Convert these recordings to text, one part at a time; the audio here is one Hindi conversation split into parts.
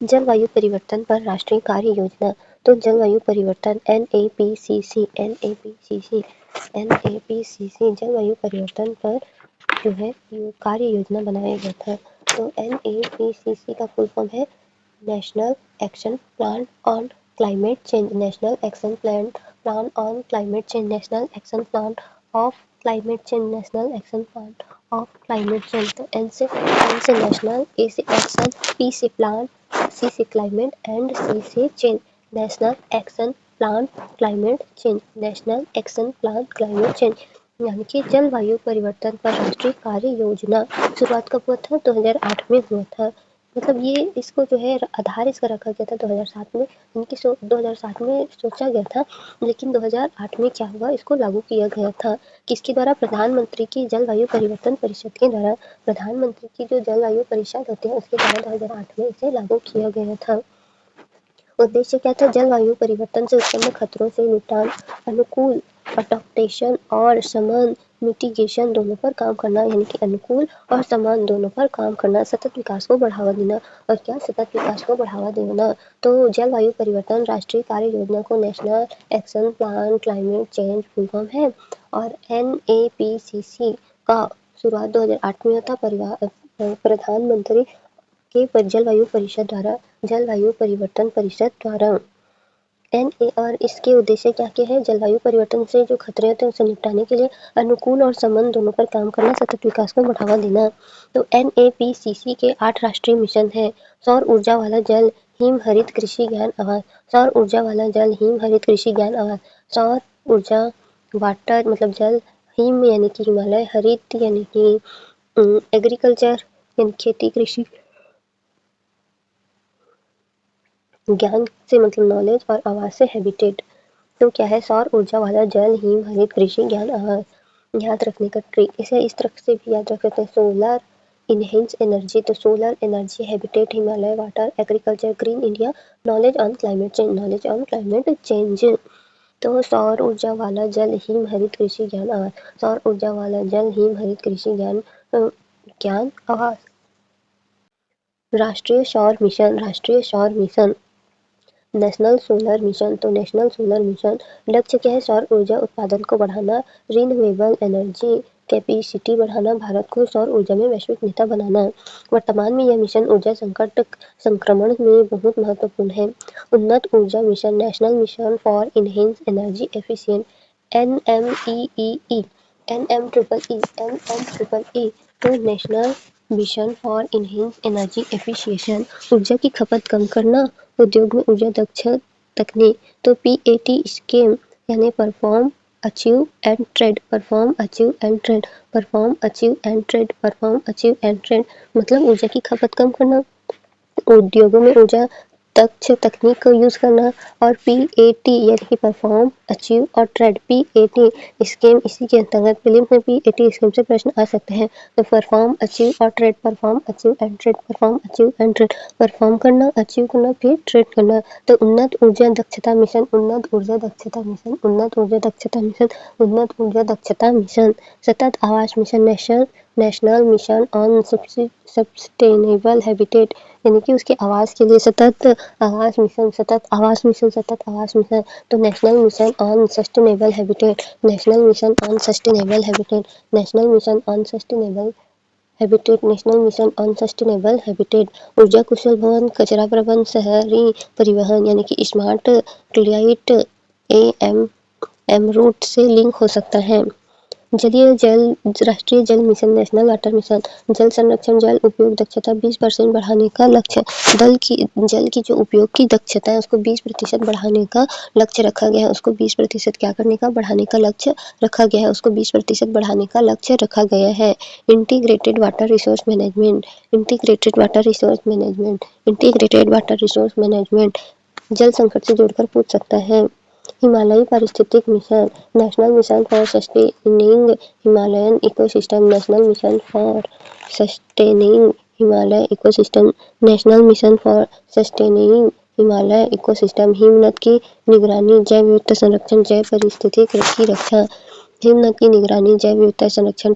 जलवायु परिवर्तन पर राष्ट्रीय कार्य योजना। तो जलवायु परिवर्तन NAPCC जलवायु परिवर्तन पर जो है कार्य योजना बनाया गया था। तो NAPCC का फुल फॉर्म है national action plan on climate change, national action plan on climate change, national action plan of climate change, national action plan of climate change. तो N से नेशनल, A से एक्शन, P से प्लान, C से क्लाइमेट एंड C से change. National action plan climate change, national action plan climate change, यानी कि जलवायु परिवर्तन पर राष्ट्रीय कार्य योजना। शुरुआत कब हुआ था? 2008 में हुआ था। मतलब ये इसको जो है आधार इसका रखा गया था 2007 में, 2007 में सोचा गया था, लेकिन 2008 में क्या हुआ, इसको लागू किया गया था। किसके द्वारा? प्रधानमंत्री की जलवायु परिवर्तन परिषद के द्वारा। प्रधानमंत्री की जो जलवायु परिषद होती है उसके द्वारा 2008 में इसे लागू किया गया था। उद्देश्य क्या था? जलवायु परिवर्तन से उत्पन्न खतरों से निपटान, अनुकूल अडॉप्टेशन और समान मिटिगेशन दोनों पर काम करना, यानी कि अनुकूल और समान दोनों पर काम करना, सतत विकास को बढ़ावा देना। और क्या सतत विकास को बढ़ावा देना? तो जलवायु परिवर्तन राष्ट्रीय कार्य योजना को national action plan climate change full form है। और NAPCC का शुरुआत 2008 में था प्रधानमंत्री के जलवायु परिषद द्वारा, जलवायु परिवर्तन परिषद द्वारा। और इसके उद्देश्य क्या है? जलवायु परिवर्तन से जो खतरे होते हैं उसे निपटाने के लिए अनुकूल और समान दोनों पर काम करना, सतत विकास को बढ़ावा देना। तो NAPCC के 8 राष्ट्रीय मिशन है। सौर ऊर्जा वाला जल, हिम हरित कृषि ज्ञान आवास, सौर ऊर्जा वाला जल, हिम हरित कृषि ज्ञान आवास, सौर ऊर्जा वाटर मतलब जल, हिम यानी कि हिमालय, हरित यानी कि एग्रीकल्चर यानी खेती कृषि, ज्ञान से मतलब नॉलेज, और आवास से हैबिटेट। तो क्या है? सौर ऊर्जा वाला जल, हिम हरित कृषि ज्ञान आवास। याद रखने का ट्रिक, इसे इस तरह से भी याद रख सकते हैं। सोलर इनहेंस एनर्जी, तो solar energy, habitat Himalaya, water, agriculture, green India, knowledge on climate change, knowledge on climate change. तो सौर ऊर्जा वाला जल, हिम हरित कृषि ज्ञान आवास, सौर ऊर्जा वाला जल, हिम हरित कृषि ज्ञान आवास। राष्ट्रीय सौर मिशन, राष्ट्रीय सौर मिशन, नेशनल सोलर मिशन। तो नेशनल सोलर मिशन लक्ष्य क्या है? सौर ऊर्जा उत्पादन को बढ़ाना, रिन्यूएबल एनर्जी कैपेसिटी बढ़ाना, भारत को सौर ऊर्जा में वैश्विक नेता बनाना। वर्तमान में यह मिशन ऊर्जा संकट संक्रमण में बहुत महत्वपूर्ण है। उन्नत ऊर्जा मिशन, national mission for enhanced energy efficient, NMEEE, NMEEE। तो national mission for enhanced energy efficiency, ऊर्जा की खपत कम करना, उद्योग में ऊर्जा दक्ष तकनीक। तो PAT स्कीम यानी perform achieve and trade, perform achieve and trade, perform achieve and trade, perform achieve and trade, मतलब ऊर्जा की खपत कम करना, उद्योगों में ऊर्जा दक्ष तकनीक का यूज करना। और PAT यानी कि परफॉर्म अचीव और ट्रेड, PAT स्कीम, इसी के अंतर्गत प्रीलिम्स में PAT स्कीम से प्रश्न आ सकते हैं। तो परफॉर्म अचीव और trade, perform achieve and trade, perform achieve and trade, perform करना, अचीव करना, फिर ट्रेड करना। तो उन्नत ऊर्जा दक्षता मिशन, उन्नत ऊर्जा दक्षता मिशन, उन्नत ऊर्जा दक्षता मिशन, उन्नत ऊर्जा दक्षता मिशन। सतत आवास mission, national mission on sustainable habitat, यानी कि उसके आवास के लिए सतत आवास मिशन, सतत आवास मिशन, सतत आवास मिशन। तो national mission on sustainable habitat, national mission on sustainable habitat, national mission on sustainable habitat, national mission on sustainable habitat. ऊर्जा कुशल भवन, कचरा प्रबंधन, शहरी परिवहन, यानी कि स्मार्ट क्लाइट AM रूट से लिंक हो सकता है। जलीय जल, राष्ट्रीय जल मिशन, नेशनल वाटर मिशन, जल संरक्षण, जल उपयोग दक्षता 20% बढ़ाने का लक्ष्य। जल की जो उपयोग की दक्षता है उसको 20% बढ़ाने का लक्ष्य रखा गया है। उसको 20% क्या करने का? बढ़ाने का लक्ष्य रखा गया है। उसको 20% बढ़ाने का लक्ष्य रखा गया है। Integrated water resource management, integrated water resource management, integrated water resource management, जल संकट से जोड़कर पूछ सकता है। हिमालयी पारिस्थितिक mission, national mission for sustaining Himalayan ecosystem, national mission for sustaining Himalaya ecosystem, national mission for sustaining Himalaya ecosystem. हिमनद की निगरानी, जैव विविधता संरक्षण, जैव पारिस्थितिक की रक्षा, हिमनद की निगरानी, जैव विविधता संरक्षण,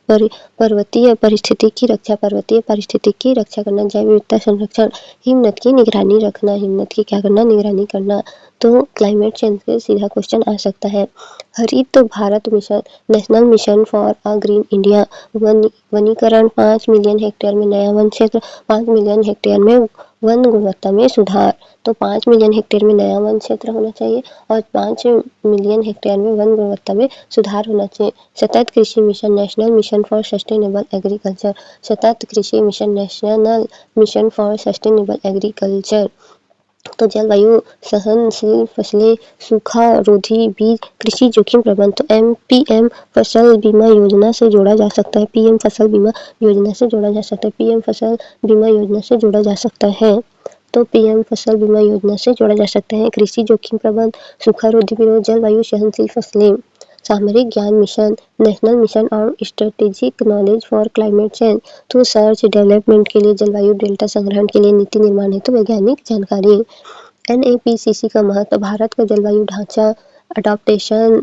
पर्वतीय पारिस्थितिकी रक्षा करना, जैव विविधता संरक्षण, हिमनद की निगरानी रखना, हिमनद की क्या करना, निगरानी करना। तो क्लाइमेट चेंज से सीधा क्वेश्चन आ सकता है। हरित Bharat mission, national mission for a green India, वनीकरण, 5 मिलियन हेक्टेयर में नया वन क्षेत्र, 5 मिलियन हेक्टेयर में वन गुणवत्ता में सुधार। तो 5 मिलियन हेक्टेयर में नया वन क्षेत्र होना चाहिए और 5 मिलियन हेक्टेयर में वन गुणवत्ता में सुधार होना चाहिए। सतत कृषि mission, national mission for sustainable agriculture, सतत कृषि mission, national mission for sustainable agriculture. तो जलवायु सहनशील फसलें, सूखा रोधी बीज, कृषि जोखिम प्रबंधन। तो पीएम फसल बीमा योजना से जोड़ा जा सकता है, पीएम फसल बीमा योजना से जोड़ा जा सकता है, पीएम फसल बीमा योजना से जोड़ा जा सकता है। तो पीएम फसल बीमा योजना से जोड़ा जा सकता है। कृषि जोखिम प्रबंधन, सूखा रोधी बीज, जलवायु सहनशील फसलें। सामरिक ज्ञान mission, national mission on strategic knowledge for climate change. तो सर्च डेवलपमेंट के लिए, जलवायु डेल्टा संग्रहण के लिए नीति निर्माण हेतु वैज्ञानिक जानकारी। एनएपीसीसी का महत्व, भारत का जलवायु ढांचा, अडॉप्टेशन,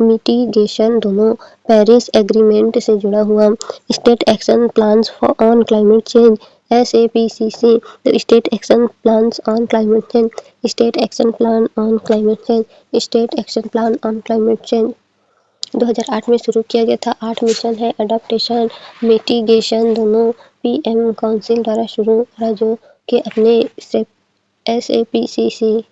मिटिगेशन दोनों, पेरिस एग्रीमेंट से जुड़ा हुआ, state action plans on climate change, SAPCC, state action plans on climate change, state action plan on climate change, state action plan on climate change. 2008 में शुरू किया गया था। 8 मिशन है, अडॉप्टेशन, मिटिगेशन दोनों पीएम काउंसिल द्वारा शुरू, राज्यों के अपने एसएपीसीसी।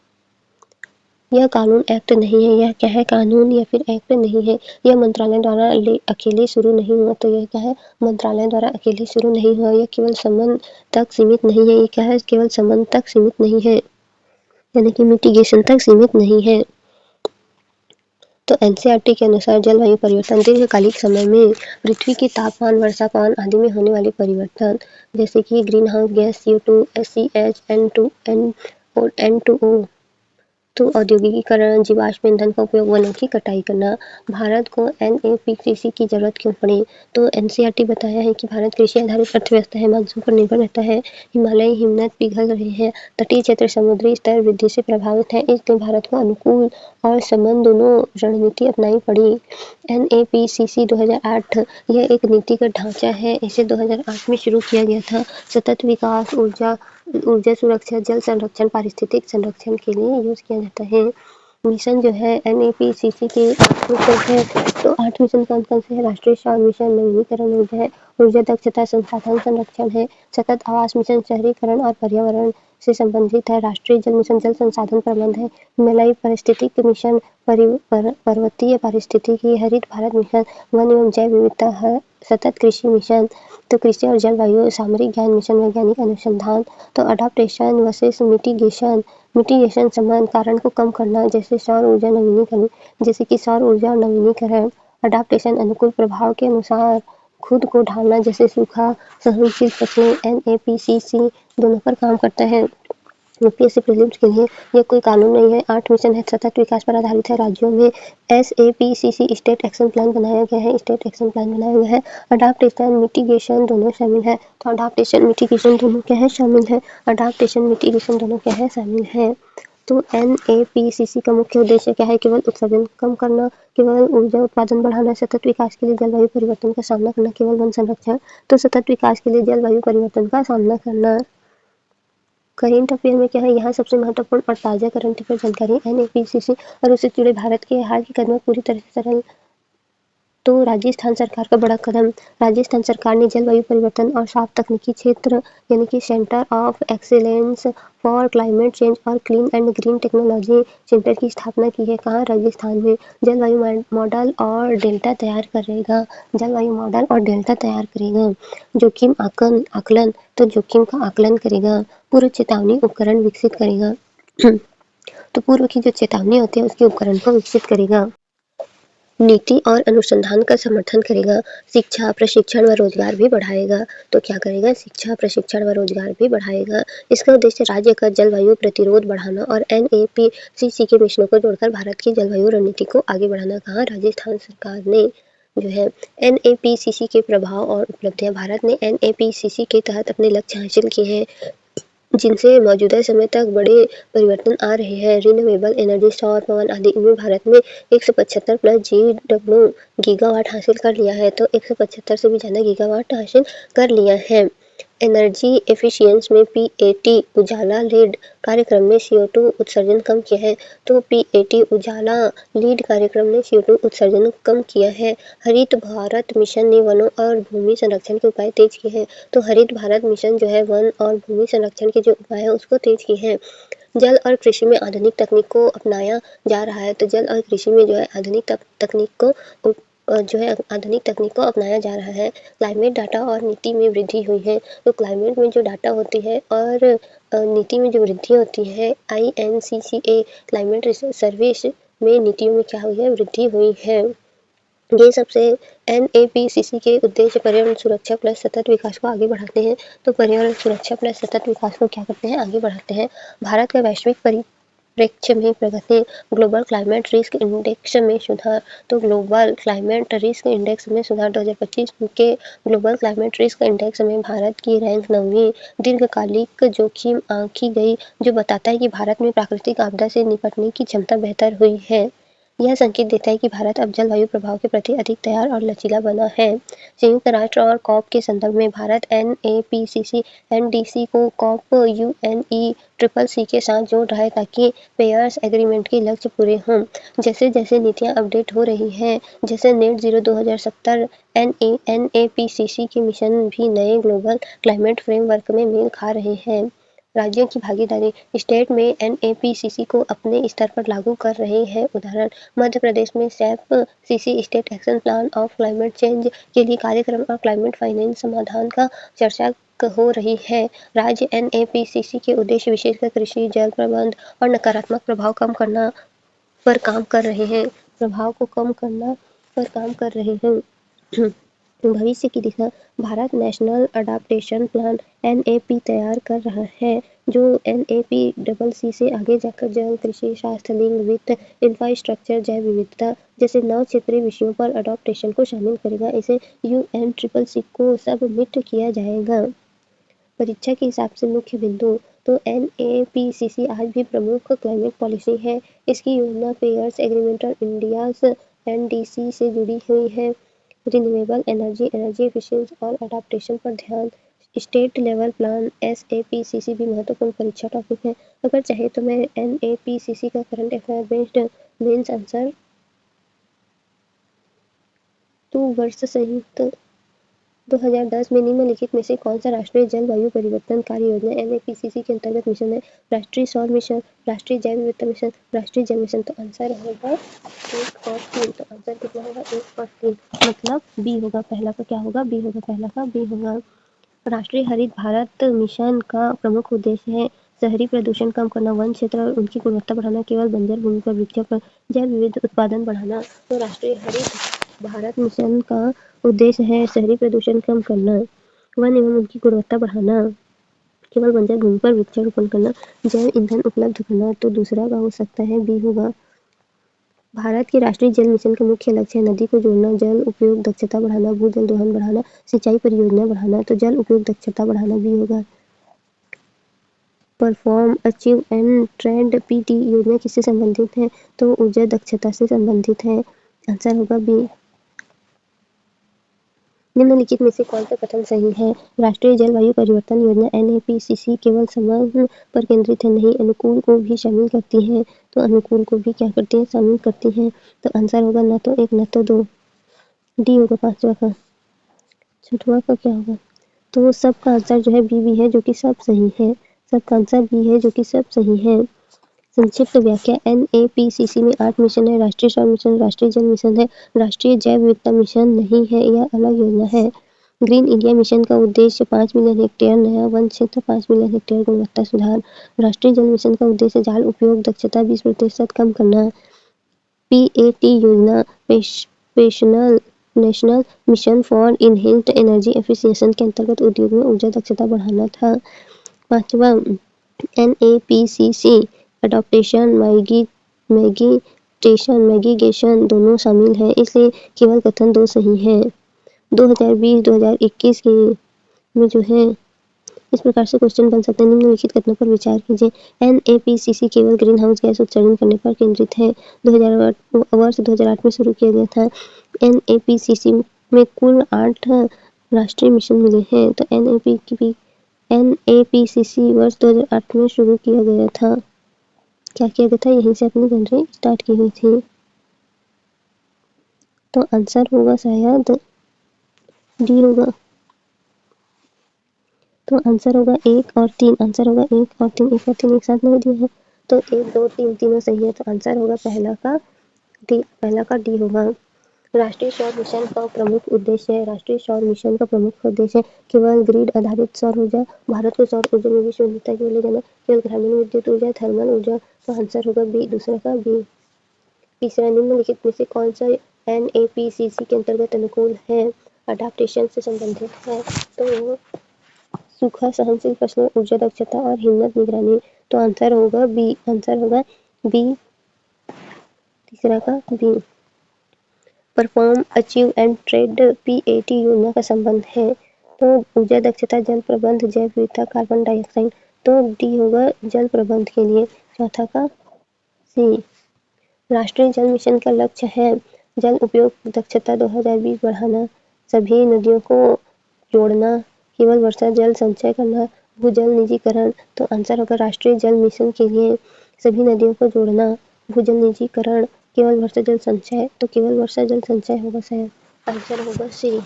यह कानून एक्ट नहीं है, यह क्या है, कानून या फिर एक्ट नहीं है। यह मंत्रालय द्वारा अकेले शुरू नहीं हुआ। तो यह क्या है, मंत्रालय द्वारा अकेले शुरू नहीं हुआ। यह केवल संबंध तक सीमित नहीं है, ये क्या है, केवल संबंध तक सीमित नहीं है, यानी कि मिटिगेशन तक सीमित नहीं है। तो एनसीईआरटी के अनुसार जलवायु परिवर्तन दीर्घकालिक समय में पृथ्वी के तापमान, वर्षापान आदि में होने वाले परिवर्तन, जैसे कि green house gas CO2, SCH, N2N और N2O। तो औद्योगिकीकरण, जीवाश्म ईंधन का उपयोग, वनों की कटाई करना। भारत को एनएपीसीसी की जरूरत क्यों पड़ी? तो एनसीईआरटी बताया है कि भारत कृषि आधारित अर्थव्यवस्था है, मानसून पर निर्भर रहता है, हिमालयी हिमनद पिघल रहे हैं, तटीय क्षेत्र समुद्री स्तर वृद्धि से प्रभावित है, इसलिए भारत को अनुकूल और संबंध दोनों रणनीति अपनानी पड़ी। एनएपीसीसी 2008 यह एक नीतिगत ढांचा है, इसे 2008 में शुरू किया गया था। सतत विकास, ऊर्जा सुरक्षा, जल संरक्षण, पारिस्थितिक संरक्षण के लिए यूज किया जाता है। मिशन जो है एनएपीसीसी के 8 मिशन है। तो 8 मिशन कौन कौन से है? राष्ट्रीय सौर मिशन, नवीनीकरण ऊर्जा है, ऊर्जा दक्षता संसाधन संरक्षण है, सतत आवास मिशन, शहरीकरण और पर्यावरण से संबंधित है, राष्ट्रीय जल मिशन, जल संसाधन प्रबंध है, हिमालयी पारिस्थितिक मिशन, पर्वतीय पारिस्थितिकी, हरित भारत मिशन, वन एवं जैव विविधता है, सतत कृषि मिशन, तो कृषि और जलवायु, सामरिक ज्ञान मिशन, वैज्ञानिक अनुसंधान, तो अडॉप्टेशन वर्सेस मिटिगेशन, मिटिगेशन संबंध, कारण को कम करना, जैसे सौर ऊर्जा नवीनीकरण, जैसे कि सौर ऊर्जा और नवीनीकरण, अडॉप्टेशन अनुकूल प्रभाव के अनुसार खुद को ढालना, जैसे सूखा सहनशील फसलें। एनएपीसीसी दोनों पर काम करता है। यूपीएससी प्रीलिम्स के लिए यह कोई कानून नहीं है। 8 मिशन है, सतत विकास पर आधारित है, राज्यों में एसएपीसीसी स्टेट एक्शन प्लान बनाया गया है, स्टेट एक्शन प्लान बनाया गया है, अडॉप्टेशन मिटिगेशन दोनों शामिल है। तो अडॉप्टेशन मिटिगेशन दोनों क्या है, शामिल है, अडॉप्टेशन मिटिगेशन दोनों क्या है, शामिल है। तो एनएपीसीसी का मुख्य उद्देश्य क्या है? केवल उत्सर्जन कम करना, केवल ऊर्जा उत्पादन बढ़ाना, सतत विकास के लिए जलवायु परिवर्तन का सामना करना, केवल वन संरक्षण। तो सतत विकास के लिए जलवायु परिवर्तन का सामना करना। करेंट अफेयर में क्या है, यहाँ सबसे महत्वपूर्ण और ताज़ा करंट अफेयर जानकारी एनएपीसीसी और उससे जुड़े भारत के हाल के कदम पूरी तरह से सरल। तो राजस्थान सरकार का बड़ा कदम, राजस्थान सरकार ने जलवायु परिवर्तन और साफ तकनीकी क्षेत्र यानी कि centre of excellence for climate change और clean and green technology centre की स्थापना की है। कहाँ? राजस्थान में। जलवायु मॉडल और डेल्टा तैयार करेगा, जलवायु मॉडल और डेल्टा तैयार करेगा। जोखिम आकलन, तो जोखिम का आकलन करेगा। पूर्व चेतावनी उपकरण विकसित करेगा। तो पूर्व की जो चेतावनी होती है उसके उपकरण को विकसित करेगा। नीति और अनुसंधान का समर्थन करेगा। शिक्षा, प्रशिक्षण व रोजगार भी बढ़ाएगा। तो क्या करेगा? शिक्षा, प्रशिक्षण व रोजगार भी बढ़ाएगा। इसका उद्देश्य राज्य का जलवायु प्रतिरोध बढ़ाना और एनएपीसीसी के मिशनों को जोड़कर भारत की जलवायु रणनीति को आगे बढ़ाना। कहा? राजस्थान सरकार ने जो है एनएपीसीसी के प्रभाव और उपलब्धियां, भारत ने एनएपीसीसी के तहत अपने लक्ष्य हासिल किए हैं। जिनसे मौजूदा समय तक बड़े परिवर्तन आ रहे हैं। रिन्यूएबल एनर्जी, सौर, पवन आदि इनमें भारत ने 175 प्लस GW गीगावाट हासिल कर लिया है, तो 175 से भी ज़्यादा गीगावाट हासिल कर लिया है। एनर्जी एफिशिएंसी में PAT उजाला लीड कार्यक्रम ने CO2 उत्सर्जन कम किया है, तो PAT उजाला लीड कार्यक्रम ने CO2 उत्सर्जन कम किया है। हरित भारत मिशन ने वनों और भूमि संरक्षण के उपाय तेज किए हैं, तो हरित भारत मिशन जो है वन और भूमि संरक्षण के जो उपाय है उसको तेज किए हैं। जल और कृषि में आधुनिक तकनीक को अपनाया जा रहा है, तो जल और कृषि में जो है आधुनिक तकनीक को अपनाया जा रहा है। क्लाइमेट डाटा और नीति में वृद्धि हुई है, तो क्लाइमेट में जो डाटा होती है और नीति में जो वृद्धि होती है, INCCA क्लाइमेट रिसर्च सर्विस में नीतियों में क्या हुई है, वृद्धि हुई है। ये सबसे NAPCC के उद्देश्य पर्यावरण सुरक्षा प्लस सतत विकास को आगे बढ़ाते हैं, तो पर्यावरण सुरक्षा प्लस सतत विकास को क्या करते हैं, आगे बढ़ाते हैं। भारत का वैश्विक परिप्रेक्ष्य में प्रगति, ग्लोबल क्लाइमेट रिस्क इंडेक्स में सुधार, तो ग्लोबल क्लाइमेट रिस्क इंडेक्स में सुधार 2025 के ग्लोबल क्लाइमेट रिस्क इंडेक्स में भारत की रैंक 9वीं दीर्घकालिक जोखिम आंकी गई, जो बताता है कि भारत में प्राकृतिक आपदा से निपटने की क्षमता बेहतर हुई है। यह संकेत देता है कि भारत अब जलवायु प्रभाव के प्रति अधिक तैयार और लचीला बना है। संयुक्त राष्ट्र और कॉप के संदर्भ में भारत NAPCC NDC को कॉप UNECCC के साथ जोड़ रहा है, ताकि पेरिस एग्रीमेंट के लक्ष्य पूरे हों। जैसे जैसे नीतियां अपडेट हो रही हैं, जैसे नेट जीरो 2070 NAPCC के मिशन भी नए ग्लोबल क्लाइमेट फ्रेमवर्क में मेल खा रहे हैं। राज्यों की भागीदारी, स्टेट में NAPCC को अपने स्तर पर लागू कर रहे हैं। उदाहरण, मध्य प्रदेश में SAP-CC state action plan of climate change के लिए कार्यक्रम और क्लाइमेट फाइनेंस समाधान का चर्चा हो रही है। राज्य NAPCC के उद्देश्य विशेषकर कृषि, जल प्रबंधन और नकारात्मक प्रभाव कम करना पर काम कर रहे हैं। प्रभाव को कम करना पर काम कर रहे हैं। भविष्य की दिशा, Bharat national adaptation plan NAP तैयार कर रहा है, जो NAPCC से आगे जाकर जल, कृषि, स्वास्थ्य, लिंग, वित्त, इंफ्रास्ट्रक्चर, जैव विविधता जैसे 9 क्षेत्रीय विषयों पर अडॉप्टेशन को शामिल करेगा। इसे UNFCCC को सबमिट किया जाएगा। परीक्षा के हिसाब से मुख्य बिंदु, तो NAPCC आज भी प्रमुख क्लाइमेट पॉलिसी है। इसकी योजना पेरिस एग्रीमेंट और इंडियाज NDC से जुड़ी हुई है। रिन्यूएबल एनर्जी, एनर्जी एफिशिएंसी और अडॉप्टेशन पर ध्यान। स्टेट लेवल प्लान SAPCC भी महत्वपूर्ण परीक्षा टॉपिक है। अगर चाहे तो मैं NAPCC का current affair based mains answer तो वर्ष संयुक्त 2010 में निम्नलिखित में से कौन सा राष्ट्रीय जलवायु परिवर्तन कार्य योजना NAPCC के अंतर्गत मिशन है? राष्ट्रीय सौर मिशन, राष्ट्रीय जैव विविधता मिशन, राष्ट्रीय जल मिशन। तो आंसर होगा 1 और 3। तो आंसर कितना होगा? 1 और 3, मतलब बी होगा। पहला का क्या होगा? बी होगा। पहला का बी होगा। राष्ट्रीय हरित भारत मिशन का प्रमुख उद्देश्य है शहरी प्रदूषण कम करना, वन क्षेत्र और उनकी गुणवत्ता बढ़ाना, केवल बंजर भूमि पर वृक्षारोपण, जैव विविध उत्पादन बढ़ाना। तो राष्ट्रीय हरित भारत मिशन का उद्देश्य है शहरी प्रदूषण कम करना, वन एवं उनकी गुणवत्ता बढ़ाना, केवल बंजर भूमि पर वृक्षारोपण करना, जैव ईंधन उपलब्ध करना। तो दूसरा का हो सकता है बी होगा। भारत के राष्ट्रीय जल मिशन का मुख्य लक्ष्य है नदी को जोड़ना, जल उपयोग दक्षता बढ़ाना, भूजल दोहन बढ़ाना, सिंचाई परियोजना बढ़ाना। तो जल उपयोग दक्षता बढ़ाना भी होगा। Perform, achieve and trend PT योजना किससे संबंधित है? तो ऊर्जा दक्षता से संबंधित है। आंसर होगा बी। निम्नलिखित में से कौन सा कथन सही है? राष्ट्रीय जलवायु परिवर्तन योजना NAPCC केवल समग्र पर केंद्रित है, नहीं अनुकूल को भी शामिल करती है। तो अनुकूल को भी क्या करती है? शामिल करती है। तो आंसर होगा न तो 1 न तो 2, डी होगा 5वां का। 6वां का क्या होगा? तो सबका आंसर जो है बी है, जो कि सब सही है। सबका आंसर बी है, जो कि सब सही है। संक्षिप्त व्याख्या, NAPCC में 8 मिशन है। राष्ट्रीय सौर मिशन, राष्ट्रीय जल मिशन है, राष्ट्रीय जैव विविधता मिशन नहीं है, यह अलग योजना है। ग्रीन इंडिया मिशन का उद्देश्य 5 मिलियन हेक्टेयर नया वन क्षेत्र, 5 मिलियन हेक्टेयर गुणवत्ता सुधार। राष्ट्रीय जल मिशन का उद्देश्य जाल उपयोग दक्षता 20% कम करना। PAT योजना national mission for enhanced energy efficiency के अंतर्गत उद्योग में ऊर्जा दक्षता बढ़ाना था। 5वां NAPCC अडॉप्टेशन, मैगिगेशन दोनों शामिल है, इसलिए केवल कथन 2 सही है। 2020-2021 के में जो है इस प्रकार से क्वेश्चन बन सकते हैं। निम्नलिखित कथनों पर विचार कीजिए। एनएपीसीसी केवल ग्रीन हाउस गैस उत्सर्जन करने पर केंद्रित है। 2008 वर्ष 2008 में शुरू किया गया था। एनएपीसीसी में कुल 8 राष्ट्रीय मिशन मिले हैं। तो एनएपीसीसी वर्ष 2008 में शुरू किया गया था। क्या किया गया था? यहीं से अपनी कंट्री स्टार्ट की हुई थी। तो आंसर होगा शायद डी होगा। तो आंसर होगा 1 और 3। आंसर होगा 1 और 3। 1 और 3 एक साथ नहीं दिया है, तो 1 2 3 तीनों सही है। तो आंसर होगा पहला का डी होगा। राष्ट्रीय सौर मिशन का प्रमुख उद्देश्य है। राष्ट्रीय सौर मिशन का प्रमुख उद्देश्य केवल ग्रिड आधारित सौर ऊर्जा, भारत को सौर ऊर्जा में विश्व विविधता की ओर ले जाना, केवल ग्रामीण विद्युत ऊर्जा, थर्मल ऊर्जा। तो आंसर होगा बी, दूसरा का बी। तीसरा, निम्नलिखित में से कौन सा एनएपीसीसी के अंतर्गत अनुकूल है? अडाप्टेशन से संबंधित है। तो सूखा सहनशील फसलों, ऊर्जा दक्षता और हिम्मत निगरानी। तो आंसर होगा बी। आंसर होगा बी, तीसरा का B. Perform, achieve and trade PAT योजना का संबंध है। तो ऊर्जा दक्षता, जल प्रबंध, जैव विविधता, कार्बन डाइऑक्साइड। तो डी होगा जल प्रबंध के लिए। चौथा का सी। राष्ट्रीय जल मिशन का लक्ष्य है जल उपयोग दक्षता 2020 बढ़ाना, सभी नदियों को जोड़ना, केवल वर्षा जल संचय करना, भूजल निजीकरण। तो आंसर होगा राष्ट्रीय जल मिशन के लिए सभी नदियों को जोड़ना, भूजल निजीकरण, केवल वर्षा जल संचय। तो केवल वर्षा जल संचय होगा शायद। आंसर होगा सी।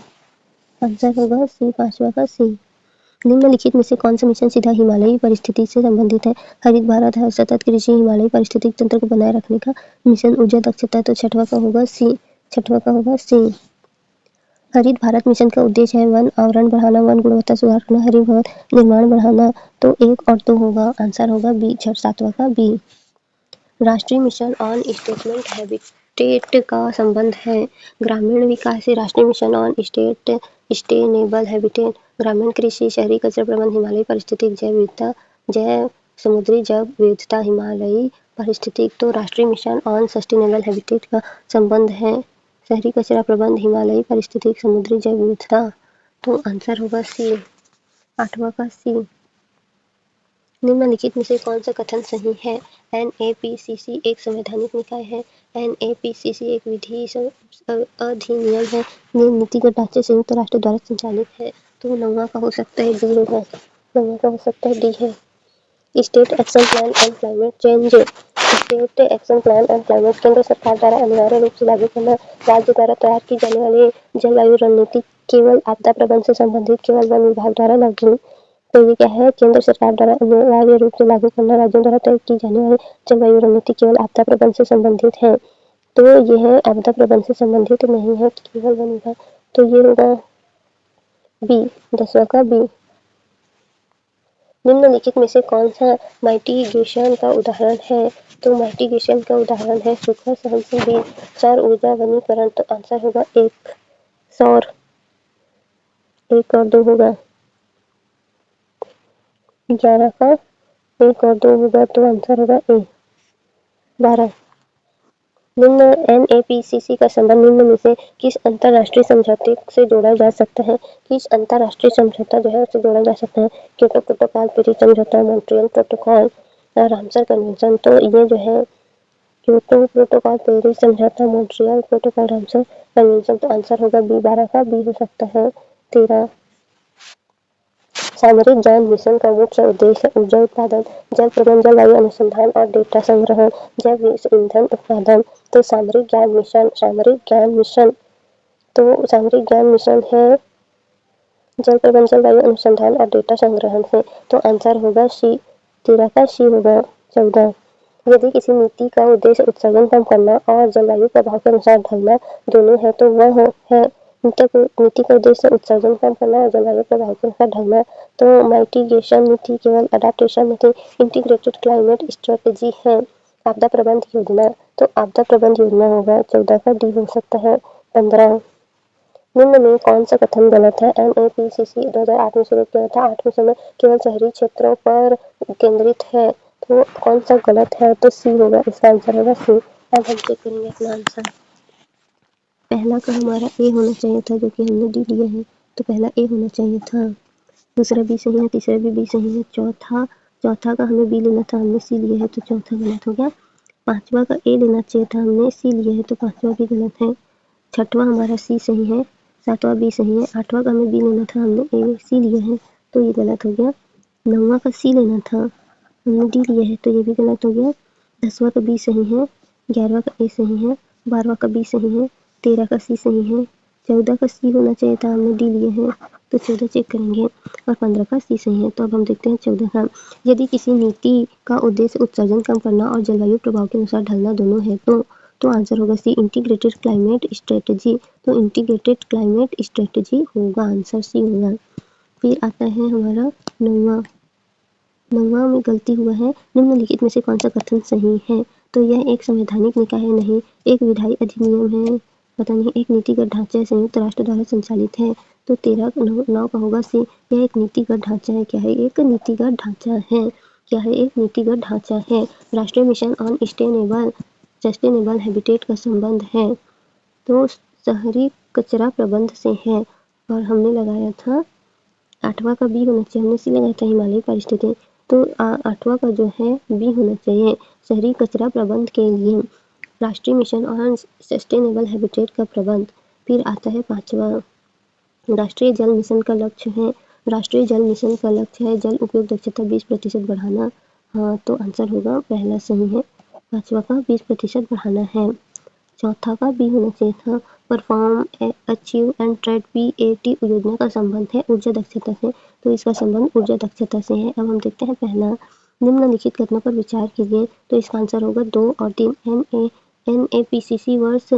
आंसर होगा सी, पांचवा का सी। निम्नलिखित में से कौन सा मिशन सीधा हिमालयी परिस्थिति से संबंधित है? हरित भारत है, सतत कृषि, हिमालयी पारिस्थितिक तंत्र को बनाए रखने का मिशन, ऊर्जा दक्षता। तो छठवां का होगा सी। छठवां का होगा सी। हरित भारत मिशन का उद्देश्य है वन आवरण बढ़ाना, वन गुणवत्ता सुधार करना, हरित भवन निर्माण बढ़ाना। तो 1 और 2 होगा। आंसर होगा बी, सातवां का बी। राष्ट्रीय मिशन ऑन स्टेटमेंट हैबिटेट का संबंध है। ग्रामीण विकास से राष्ट्रीय मिशन ऑन सस्टेनेबल हैबिटेट, ग्रामीण कृषि, शहरी कचरा प्रबंधन, हिमालयी पारिस्थितिक जैव विविधता, जैव समुद्री जैव विविधता, हिमालयी पारिस्थितिक। तो राष्ट्रीय मिशन ऑन सस्टेनेबल हैबिटेट का संबंध है शहरी कचरा प्रबंधन, हिमालयी पारिस्थितिक, समुद्री जैव विविधता। तो आंसर होगा सी, आठवां का सी। निम्नलिखित में से कौन सा कथन सही है? एनएपीसीसी एक संवैधानिक निकाय है। एनएपीसीसी एक विधि अधिनियम है। ये नीतिगत ढांचे संयुक्त राष्ट्र द्वारा संचालित है। तो 9वां का हो सकता है डी होगा। 9वां का हो सकता है डी है। State action plan on climate change. State action plan on climate केंद्र सरकार द्वारा अनिवार्य रूप से लागू करना, राज्य द्वारा तैयार की जाने वाली जलवायु रणनीति, केवल आपदा प्रबंधन से संबंधित, केवल वन विभाग द्वारा लागू। तो ये क्या है? केंद्र सरकार द्वारा अनिवार्य रूप से लागू करना, राज्यों द्वारा तय की जाने वाली जलवायु रणनीति केवल आपदा प्रबंधन से संबंधित है। तो यह आपदा प्रबंधन से संबंधित नहीं है, केवल वन विभाग। तो ये होगा बी, 10वां का बी। निम्नलिखित में से कौन सा माइटिगेशन का उदाहरण है? तो माइटिगेशन का उदाहरण है सूखा सहनशील बीज, सौर ऊर्जा वनीकरण। तो आंसर होगा 1 सौर, 1 और 2 होगा। 11 का 1 और 2 होगा। तो आंसर होगा ए, 12। निम्न एनएपीसीसी का संबंध निम्न में से किस अंतरराष्ट्रीय समझौते से जोड़ा जा सकता है? किस अंतरराष्ट्रीय समझौता जो है उससे जोड़ा जा सकता है? क्योटो प्रोटोकॉल, पेरिस समझौता, मॉन्ट्रियल प्रोटोकॉल, रामसर कन्वेंशन। तो ये जो है क्योटो प्रोटोकॉल, पेरिस समझौता, मॉन्ट्रियल प्रोटोकॉल, रामसर कन्वेंशन। तो आंसर होगा बी, 12 का बी हो सकता है। 13, सामरिक ज्ञान मिशन का मुख्य उद्देश्य ऊर्जा उत्पादन, जल प्रबंधन, जलवायु अनुसंधान और डेटा संग्रहण, जैव ईंधन उत्पादन। तो सामरिक ज्ञान मिशन, तो सामरिक ज्ञान मिशन है जल प्रबंधन, जलवायु अनुसंधान और डेटा संग्रहण से। तो आंसर होगा सी, 13 का सी होगा। 14, यदि किसी नीति का उद्देश्य उत्सर्जन कम करना और जलवायु प्रभाव के अनुसार ढलना दोनों है तो वह है नीति का उद्देश्य उत्सर्जन कम करना और जलवायु प्रभाव के अनुसार ढलना। तो माइटिगेशन नीति केवल अडाप्टेशन नीति, इंटीग्रेटेड क्लाइमेट स्ट्रेटेजी है, आपदा प्रबंधन योजना। तो आपदा प्रबंधन योजना होगा। 14 का डी हो सकता है। 15, निम्न में कौन सा कथन गलत है? एनएपीसीसी 2008 में शुरू किया था, 8 समय केवल शहरी क्षेत्रों पर केंद्रित है। तो कौन सा गलत है? तो सी होगा, इसका आंसर होगा सी। अब हम चेक करेंगे अपना आंसर। पहला का हमारा ए होना चाहिए था, जो कि हमने डी लिया है, तो पहला ए होना चाहिए था। दूसरा बी सही है, तीसरा भी बी सही है, चौथा का हमें बी लेना था, हमने सी लिया है तो चौथा गलत हो गया। पांचवा का ए लेना चाहिए था, हमने सी लिया है तो पांचवा भी गलत है। छठवां हमारा सी सही है, सातवां बी सही है, आठवां का हमें बी लेना था, हमने ए सी लिया है तो ये गलत हो गया। नौवां का सी लेना था, हमने डी लिया है तो ये भी गलत हो गया। 10वां का बी सही है, 11वां का ए सही है, 12वां का बी सही है, 13 का सी सही है, 14 का सी होना चाहिए था, हमने डी लिए है तो 14 चेक करेंगे और 15 का सी सही है। तो अब हम देखते हैं 14 का। यदि किसी नीति का उद्देश्य उत्सर्जन कम करना और जलवायु प्रभाव के अनुसार ढलना दोनों है तो आंसर होगा सी, इंटीग्रेटेड क्लाइमेट स्ट्रेटजी। तो इंटीग्रेटेड क्लाइमेट स्ट्रेटजी होगा, आंसर सी होगा। फिर आता है हमारा 9वां में गलती हुआ है, निम्नलिखित में से कौन सा कथन सही है? तो यह एक संवैधानिक निकाय है, नहीं। एक विधायी अधिनियम है, पता नहीं। एक नीतिगत ढांचा है, संयुक्त राष्ट्र द्वारा संचालित है। तो 9 का होगा सी, यह एक नीतिगत ढांचा है। क्या है? एक नीतिगत ढांचा है। क्या है? एक नीतिगत ढांचा है। राष्ट्रीय मिशन ऑन सस्टेनेबल हैबिटेट का संबंध है तो शहरी कचरा प्रबंध से है। और हमने लगाया था 8वां का बी होना चाहिए, हमने सी लगाया था हिमालयी पारिस्थितिकी। तो 8वां का जो है बी होना चाहिए, शहरी कचरा प्रबंध के लिए राष्ट्रीय मिशन ऑन सस्टेनेबल हैबिटेट का प्रबंध। फिर आता है 5वां, राष्ट्रीय जल मिशन का लक्ष्य है। राष्ट्रीय जल मिशन का लक्ष्य है जल उपयोग दक्षता 20% बढ़ाना। हाँ, तो आंसर होगा पहला सही है, 5वां का 20% बढ़ाना है। चौथा का बी होना चाहिए था, perform achieve and trade PAT योजना का संबंध है ऊर्जा दक्षता से, तो इसका संबंध ऊर्जा दक्षता से है। अब हम देखते हैं पहला, निम्नलिखित कथनों पर विचार कीजिए। तो इसका आंसर होगा 2 और 3। NAPCC वर्ष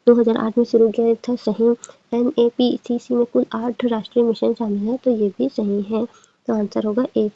2008 में शुरू किया था, सही। NAPCC में कुल 8 राष्ट्रीय मिशन शामिल है तो ये भी सही है। तो आंसर होगा 1।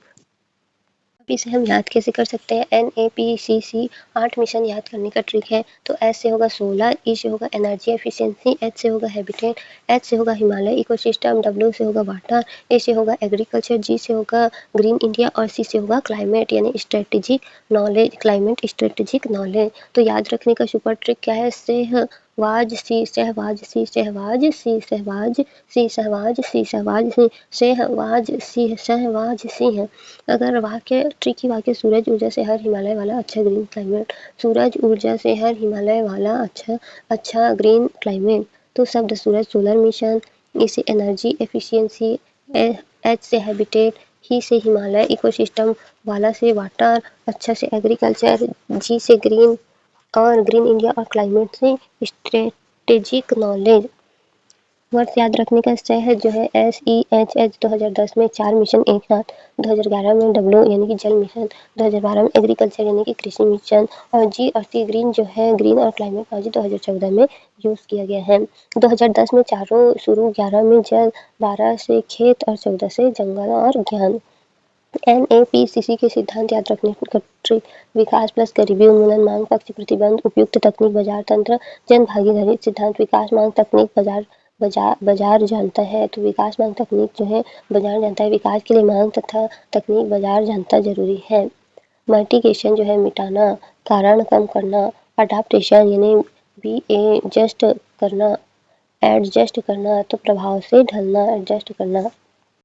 अब इसे हम याद कैसे कर सकते हैं? NAPCC 8 मिशन याद करने का ट्रिक है। तो एस से होगा सोलर, ई से होगा एनर्जी एफिशिएंसी, एच से होगा हैबिटेट, एच से होगा हिमालय इकोसिस्टम, डब्ल्यू से होगा वाटर, ए से होगा एग्रीकल्चर, जी से होगा ग्रीन इंडिया और सी से होगा क्लाइमेट यानी strategic knowledge, climate strategic knowledge. तो याद रखने का सुपर ट्रिक क्या है? सहवाज सी, सहवाज सी, सहवाज सी, सहवाज सी, सहवाज सी, सहवाज सी, सहवाज सी, सहवाज सी है। अगर वाक्य ट्रिकी वाक्य, सूरज ऊर्जा से हर हिमालय वाला अच्छा ग्रीन क्लाइमेट, सूरज ऊर्जा से हर हिमालय वाला अच्छा ग्रीन क्लाइमेट। तो शब्द सूरज सोलर मिशन, ई से एनर्जी एफिशिएंसी, एच से हैबिटेट, ही से हिमालय इकोसिस्टम, वाला से वाटर, अच्छा से एग्रीकल्चर, जी से ग्रीन और ग्रीन इंडिया और क्लाइमेट से स्ट्रेटेजिक नॉलेज। वर्ष याद रखने का शहर जो है SEHH 2010 में 4 मिशन एक साथ, 2011 में डब्ल्यू यानी कि जल मिशन, 2012 में एग्रीकल्चर यानी कि कृषि मिशन और जी और सी ग्रीन जो है ग्रीन और क्लाइमेट टेक्नोलॉजी 2014 में यूज़ किया गया है। 2010 में चारों शुरू, 11 में जल, 12 से खेत और 14 से जंगल और ज्ञान। NAPCC के सिद्धांत याद रखने का ट्रिक, विकास प्लस गरीबी उन्मूलन, मांग पक्ष प्रतिबंध, उपयुक्त तकनीक, बाजार तंत्र, जन भागीदारी। सिद्धांत विकास, मांग, तकनीक, बाजार जानता है। तो विकास मांग तकनीक जो है बाजार जानता है, विकास के लिए मांग तथा तकनीक बाजार जानता जरूरी है। मिटिगेशन जो है मिटाना, कारण कम करना, अडाप्टेशन यानी एडजस्ट करना तो प्रभाव से ढलना, एडजस्ट करना।